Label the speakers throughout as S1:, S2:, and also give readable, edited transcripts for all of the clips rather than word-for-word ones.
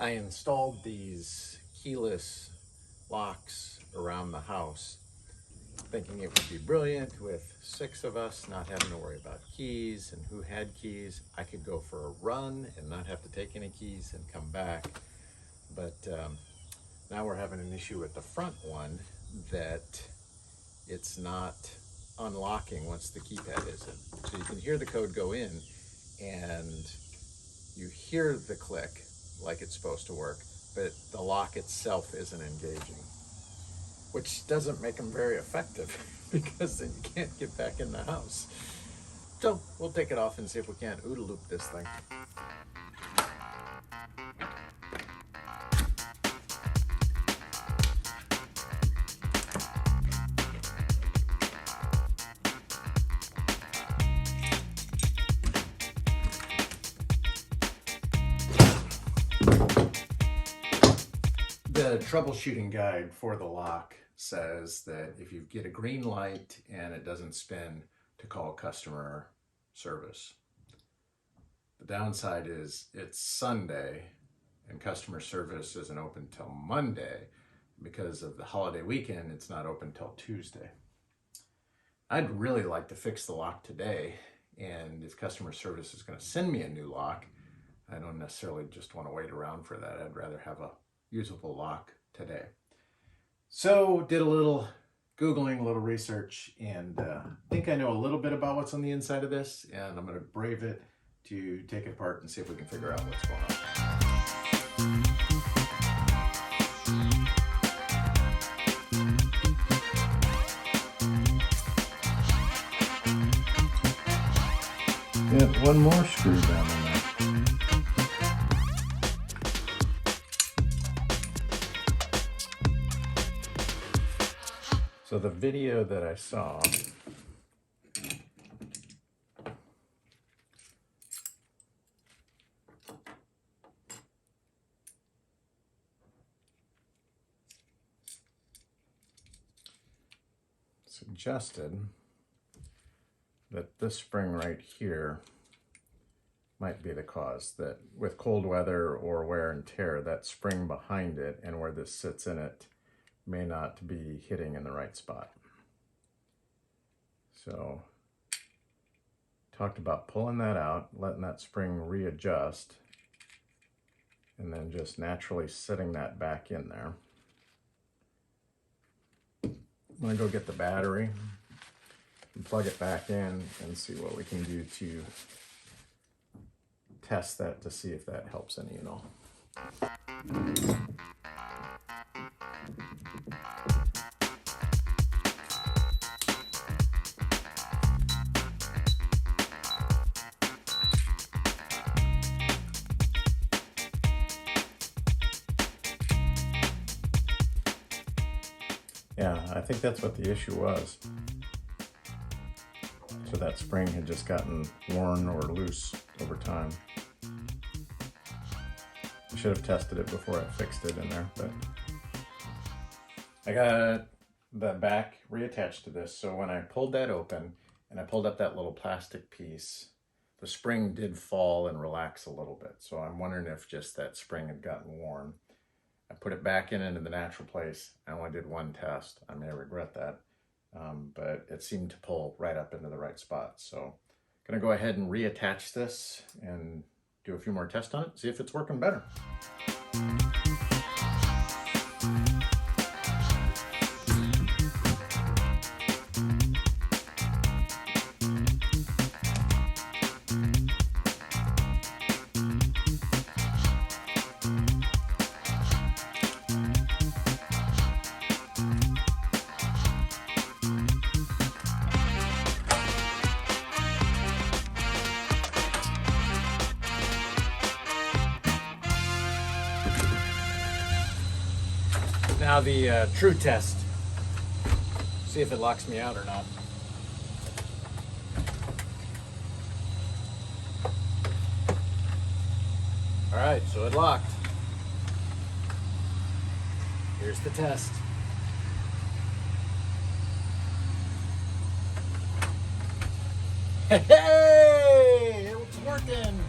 S1: I installed these keyless locks around the house, thinking it would be brilliant with 6 of us not having to worry about keys and who had keys. I could go for a run and not have to take any keys and come back. But now we're having an issue with the front one that it's not unlocking once the keypad is in. So you can hear the code go in and you hear the click like it's supposed to work, but the lock itself isn't engaging, which doesn't make them very effective because then you can't get back in the house. So we'll take it off and see if we can't OODA loop this thing. The troubleshooting guide for the lock says that if you get a green light and it doesn't spin, to call customer service. The downside is it's Sunday and customer service isn't open till Monday. Because of the holiday weekend, it's not open till Tuesday. I'd really like to fix the lock today, and if customer service is going to send me a new lock, I don't necessarily just want to wait around for that. I'd rather have a usable lock today. So did a little Googling, a little research, and I think I know a little bit about what's on the inside of this, and I'm going to brave it to take it apart and see if we can figure out what's going on. Got one more screw down in there. So the video that I saw suggested that this spring right here might be the cause, that with cold weather or wear and tear, that spring behind it and where this sits in it may not be hitting in the right spot. So talked about pulling that out, letting that spring readjust, and then just naturally setting that back in there. I'm gonna go get the battery and plug it back in and see what we can do to test that to see if that helps any and all. Yeah, I think that's what the issue was. So that spring had just gotten worn or loose over time. I should have tested it before I fixed it in there, but I got the back reattached to this. So when I pulled that open and I pulled up that little plastic piece, the spring did fall and relax a little bit. So I'm wondering if just that spring had gotten worn. I put it back into the natural place. I only did one test. I may regret that, but it seemed to pull right up into the right spot. So I'm gonna go ahead and reattach this and do a few more tests on it, see if it's working better. Now the true test. See if it locks me out or not. All right, so it locked. Here's the test. Hey, it's working.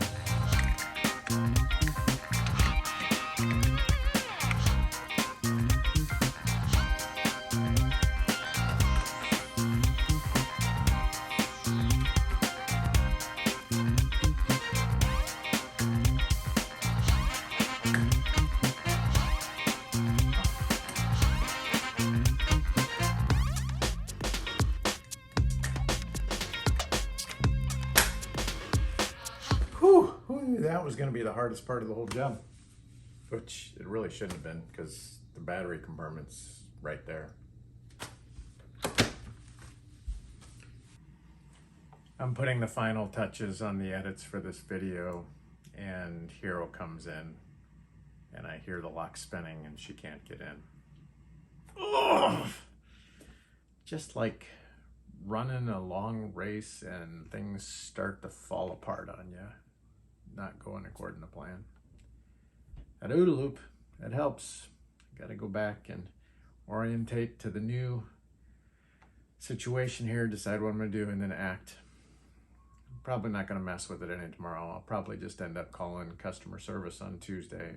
S1: that was going to be the hardest part of the whole job, which it really shouldn't have been because the battery compartment's right there. I'm putting the final touches on the edits for this video, and Hero comes in and I hear the lock spinning and she can't get in. Ugh! Just like running a long race and things start to fall apart on you, not going according to plan. That OODA loop, it helps. Got to go back and orientate to the new situation here, decide what I'm going to do, and then act. I'm probably not going to mess with it any tomorrow. I'll probably just end up calling customer service on Tuesday,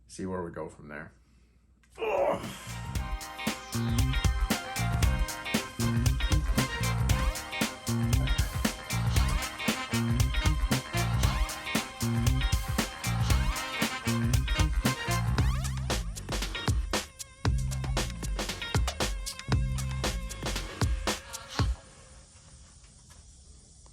S1: see where we go from there. Ugh.